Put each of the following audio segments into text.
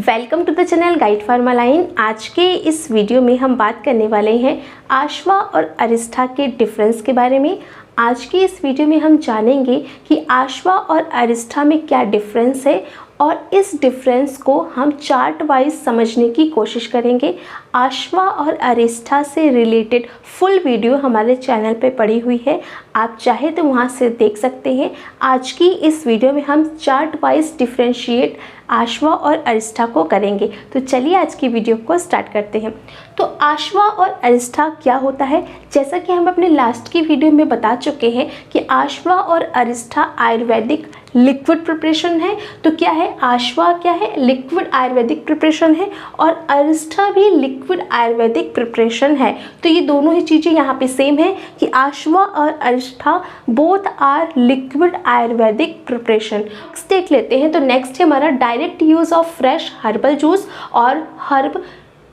Welcome to the channel Guide Pharma Line. आज के इस वीडियो में हम बात करने वाले हैं आश्वा और अरिस्टा के डिफरेंस के बारे में। आज के इस वीडियो में हम जानेंगे कि आश्वा और अरिस्टा में क्या डिफरेंस है और इस डिफरेंस को हम चार्ट वाइज समझने की कोशिश करेंगे। आश्वा और अरिस्टा से रिलेटेड फुल वीडियो हमारे चैनल पे पड़ी हुई है, आप चाहे तो वहाँ से देख सकते हैं। आज की इस वीडियो में हम चार्ट वाइज डिफ्रेंशिएट आश्वा और अरिस्टा को करेंगे। तो चलिए आज की वीडियो को स्टार्ट करते हैं। तो आश्वा और अरिस्टा क्या होता है, जैसा कि हम अपने लास्ट की वीडियो में बता चुके हैं कि आश्वा और अरिस्टा आयुर्वेदिक लिक्विड प्रिपरेशन है। तो क्या है, आश्वा क्या है, लिक्विड आयुर्वेदिक प्रिपरेशन है और अरिस्टा भी लिक्विड आयुर्वेदिक प्रिपरेशन है। तो ये दोनों ही चीज़ें यहाँ पे सेम है कि आश्वा और arishta both are liquid Ayurvedic preparation. Next देख लेते हैं। तो नेक्स्ट है हमारा direct use of fresh herbal juice और हर्ब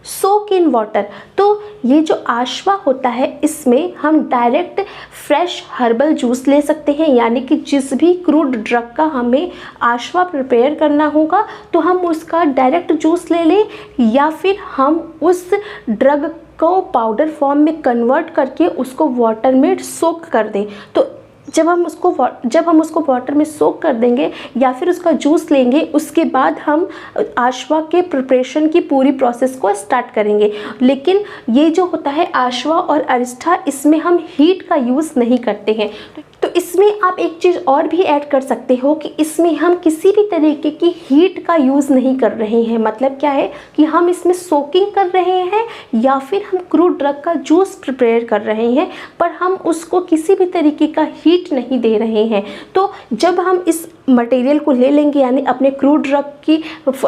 सोक इन वाटर। तो ये जो आश्वा होता है इसमें हम डायरेक्ट फ्रेश हर्बल जूस ले सकते हैं, यानी कि जिस भी क्रूड ड्रग का हमें आश्वा प्रिपेयर करना होगा तो हम उसका डायरेक्ट जूस ले लें, या फिर हम उस ड्रग को पाउडर फॉर्म में कन्वर्ट करके उसको वाटर में सोक कर दें। तो जब हम उसको वाटर में सोक कर देंगे या फिर उसका जूस लेंगे, उसके बाद हम आश्वा के प्रिपरेशन की पूरी प्रोसेस को स्टार्ट करेंगे। लेकिन ये जो होता है आश्वा और अरिस्टा, इसमें हम हीट का यूज़ नहीं करते हैं। तो इसमें आप एक चीज़ और भी ऐड कर सकते हो कि इसमें हम किसी भी तरीके की हीट का यूज़ नहीं कर रहे हैं। मतलब क्या है कि हम इसमें सोकिंग कर रहे हैं या फिर हम क्रूड ड्रग का जूस प्रिपेयर कर रहे हैं, पर हम उसको किसी भी तरीके का हीट नहीं दे रहे हैं। तो जब हम इस मटेरियल को ले लेंगे, यानी अपने क्रूड ड्रग की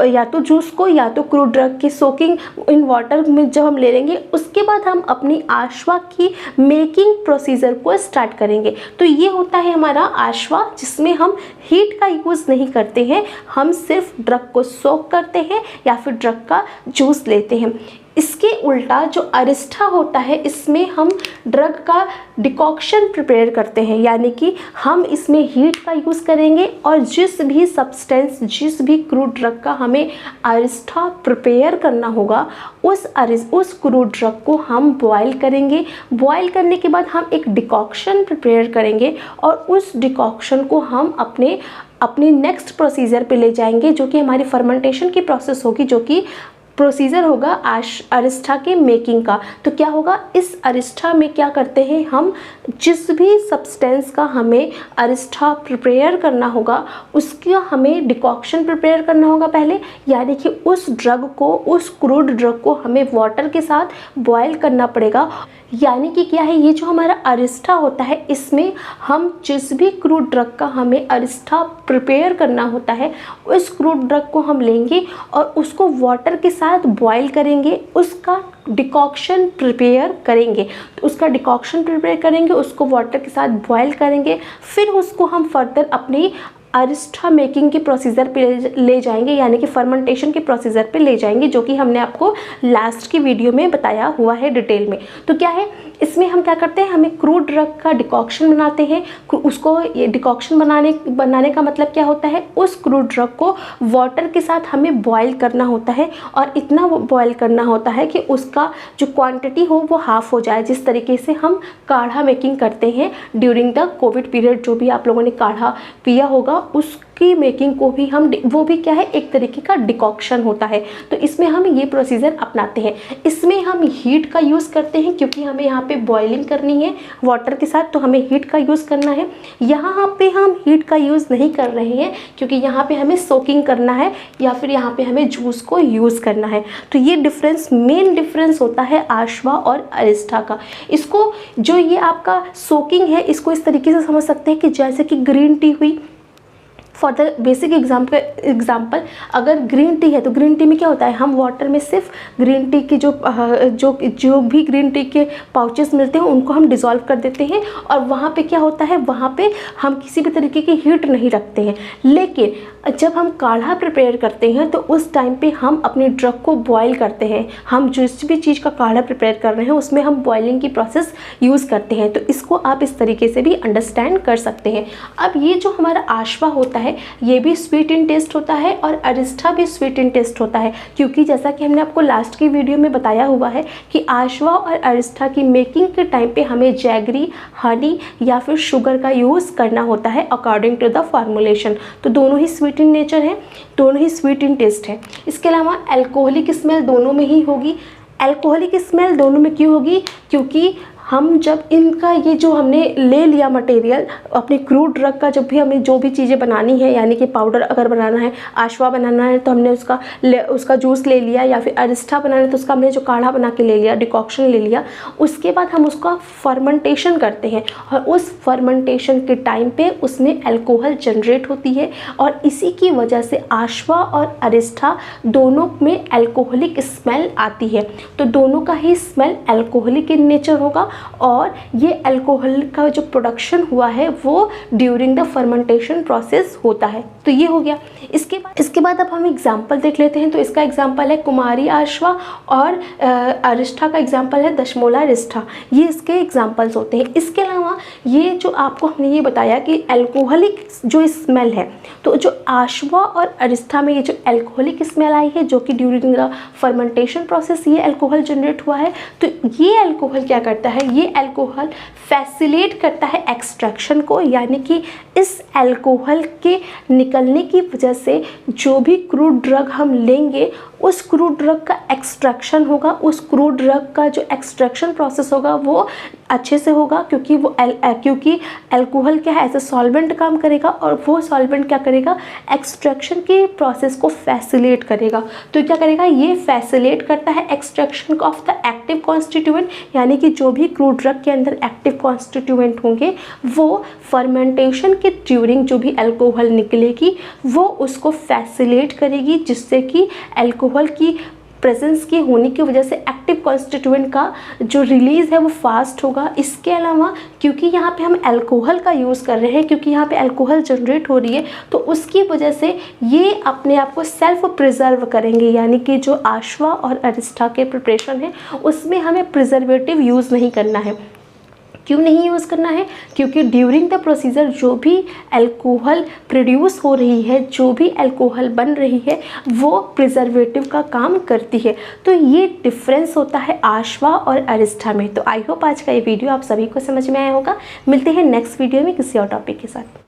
या तो जूस को या तो क्रूड ड्रग की सोकिंग इन वाटर में जब हम ले लेंगे, उसके बाद हम अपनी आश्वा की मेकिंग प्रोसीजर को स्टार्ट करेंगे। तो ये होता है हमारा आश्वा, जिसमें हम हीट का यूज़ नहीं करते हैं, हम सिर्फ ड्रग को सोक करते हैं या फिर ड्रग का जूस लेते हैं। इसके उल्टा जो अरिस्टा होता है, इसमें हम ड्रग का डिकॉक्शन प्रिपेयर करते हैं, यानी कि हम इसमें हीट का यूज़ करेंगे और जिस भी सब्सटेंस, जिस भी क्रूड ड्रग का हमें अरिस्टा प्रिपेयर करना होगा, उस क्रूड ड्रग को हम बॉयल करेंगे। बॉयल करने के बाद हम एक डिकॉक्शन प्रिपेयर करेंगे और उस डिकॉक्शन को हम अपनी नेक्स्ट प्रोसीजर पे ले जाएंगे, जो कि हमारी फर्मेंटेशन की प्रोसेस होगी, जो कि प्रोसीजर होगा अरिस्टा के मेकिंग का। तो क्या होगा, इस अरिस्टा में क्या करते हैं हम, जिस भी सब्सटेंस का हमें अरिस्टा प्रिपेयर करना होगा उसका हमें डिकॉक्शन प्रिपेयर करना होगा पहले, यानी कि उस ड्रग को, उस क्रूड ड्रग को हमें वाटर के साथ बॉयल करना पड़ेगा। यानी कि क्या है, ये जो हमारा अरिस्टा होता है, इसमें हम जिस भी क्रूड ड्रग का हमें अरिस्टा प्रिपेयर करना होता है, उस क्रूड ड्रग को हम लेंगे और उसको वाटर के साथ बॉयल करेंगे, उसका डिकॉक्शन प्रिपेयर करेंगे। तो उसका डिकॉक्शन प्रिपेयर करेंगे, उसको वाटर के साथ बॉयल करेंगे, फिर उसको हम फर्दर अपनी अरिस्टा मेकिंग के प्रोसीजर पे ले जाएंगे, यानी कि फर्मेंटेशन के प्रोसीजर पे ले जाएंगे, जो कि हमने आपको लास्ट की वीडियो में बताया हुआ है डिटेल में। तो क्या है, इसमें हम क्या करते हैं, हमें क्रूड ड्रग का डिकॉक्शन बनाते हैं। उसको ये डिकॉक्शन बनाने का मतलब क्या होता है, उस क्रूड ड्रग को वाटर के साथ हमें बॉयल करना होता है और इतना वो बॉयल करना होता है कि उसका जो क्वांटिटी हो वो हाफ़ हो जाए। जिस तरीके से हम काढ़ा मेकिंग करते हैं ड्यूरिंग द कोविड पीरियड, जो भी आप लोगों ने काढ़ा पिया होगा उसकी मेकिंग को भी हम, वो भी क्या है, एक तरीके का डिकॉक्शन होता है। तो इसमें हम ये प्रोसीजर अपनाते हैं। इसमें हम हीट का यूज़ करते हैं क्योंकि हमें यहाँ पे बॉइलिंग करनी है वाटर के साथ, तो हमें हीट का यूज़ करना है। यहाँ पे हम हीट का यूज़ नहीं कर रहे हैं क्योंकि यहाँ पे हमें सोकिंग करना है या फिर यहाँ पे हमें जूस को यूज़ करना है। तो ये डिफरेंस, मेन डिफरेंस होता है आश्वा और अरिस्टा का। इसको, जो ये आपका सोकिंग है, इसको इस तरीके से समझ सकते हैं कि जैसे कि ग्रीन टी हुई। फॉर द बेसिक एग्जाम्पल, अगर ग्रीन टी है तो ग्रीन टी में क्या होता है, हम वाटर में सिर्फ ग्रीन टी की जो भी ग्रीन टी के पाउचेस मिलते हैं उनको हम डिज़ोल्व कर देते हैं और वहाँ पे क्या होता है, वहाँ पे हम किसी भी तरीके की हीट नहीं रखते हैं। लेकिन जब हम काढ़ा प्रिपेयर करते हैं तो उस टाइम पे हम अपनी ड्रग को बॉयल करते हैं। हम जिस भी चीज़ का काढ़ा प्रिपेयर कर रहे हैं उसमें हम बॉइलिंग की प्रोसेस यूज़ करते हैं। तो इसको आप इस तरीके से भी अंडरस्टैंड कर सकते हैं। अब ये जो हमारा आश्वा होता है है ये भी स्वीट इन टेस्ट होता है और अरिस्टा भी स्वीट इन टेस्ट होता है, क्योंकि जैसा कि हमने आपको लास्ट की वीडियो में बताया हुआ है कि आशवा और अरिस्टा की मेकिंग के टाइम पे हमें जैगरी, हनी या फिर शुगर का यूज़ करना होता है अकॉर्डिंग टू द फॉर्मुलेशन। तो दोनों ही स्वीट इन नेचर हैं, दोनों ही स्वीट इन टेस्ट है। इसके अलावा अल्कोहलिक स्मेल दोनों में ही होगी। अल्कोहलिक स्मेल दोनों में क्यों होगी? क्योंकि हम जब इनका ये जो हमने ले लिया मटेरियल अपने क्रूड ड्रग का, जब भी हमें जो भी चीज़ें बनानी है, यानी कि पाउडर अगर बनाना है, आशवा बनाना है तो हमने उसका जूस ले लिया, या फिर अरिस्टा बनाना है तो उसका हमने जो काढ़ा बना के ले लिया, डिकॉक्शन ले लिया। उसके बाद हम उसका फर्मेंटेशन करते हैं और उस फर्मेंटेशन के टाइम पे उसमें अल्कोहल जनरेट होती है और इसी की वजह से आशवा और अरिस्टा दोनों में अल्कोहलिक स्मेल आती है। तो दोनों का ही स्मेल अल्कोहलिक इन नेचर होगा और ये अल्कोहल का जो प्रोडक्शन हुआ है वो ड्यूरिंग द फर्मेंटेशन प्रोसेस होता है। तो ये हो गया। इसके बाद अब हम एग्जांपल देख लेते हैं। तो इसका एग्जांपल है कुमारी आशवा और अरिस्टा का एग्जांपल है दशमोला अरिस्टा। ये इसके एग्जांपल्स होते हैं। इसके अलावा ये जो आपको हमने ये बताया कि अल्कोहलिक जो स्मेल है, तो जो आशवा और अरिस्टा में ये जो अल्कोहलिक स्मेल आई है जो कि ड्यूरिंग द फर्मेंटेशन प्रोसेस ये अल्कोहल जनरेट हुआ है, तो ये अल्कोहल क्या करता है? ये अल्कोहल फैसिलिटेट करता है एक्सट्रैक्शन को, यानी कि इस अल्कोहल के निकलने की वजह से जो भी क्रूड ड्रग हम लेंगे उस क्रूड ड्रग का एक्सट्रैक्शन होगा, उस क्रूड ड्रग का जो एक्सट्रैक्शन प्रोसेस होगा वो अच्छे से होगा, क्योंकि अल्कोहल क्या है, एज ए सॉल्वेंट काम करेगा और वो सॉल्वेंट क्या करेगा? एक्सट्रैक्शन की प्रोसेस को फैसिलिटेट करेगा। तो क्या करेगा? ये फैसिलिटेट करता है extraction of the active constituent, यानी कि जो भी क्रूड ड्रग के अंदर एक्टिव कॉन्स्टिट्यूएंट होंगे वो फर्मेंटेशन के ड्यूरिंग जो भी अल्कोहल निकलेगी वो उसको फैसिलिटेट करेगी, जिससे कि अल्कोहल की प्रेजेंस की होने की वजह से एक्टिव कॉन्स्टिट्यूएंट का जो रिलीज़ है वो फास्ट होगा। इसके अलावा क्योंकि यहाँ पे हम अल्कोहल का यूज़ कर रहे हैं, क्योंकि यहाँ पे अल्कोहल जनरेट हो रही है, तो उसकी वजह से ये अपने आप को सेल्फ प्रिजर्व करेंगे, यानी कि जो आशवा और अरिस्टा के प्रिपरेशन है उसमें हमें प्रिजर्वेटिव यूज़ नहीं करना है। क्यों नहीं यूज़ करना है? क्योंकि ड्यूरिंग द प्रोसीजर जो भी अल्कोहल प्रोड्यूस हो रही है, जो भी अल्कोहल बन रही है वो प्रिजर्वेटिव का काम करती है। तो ये डिफरेंस होता है आशवा और अरिस्टा में। तो आई होप आज का ये वीडियो आप सभी को समझ में आया होगा। मिलते हैं नेक्स्ट वीडियो में किसी और टॉपिक के साथ।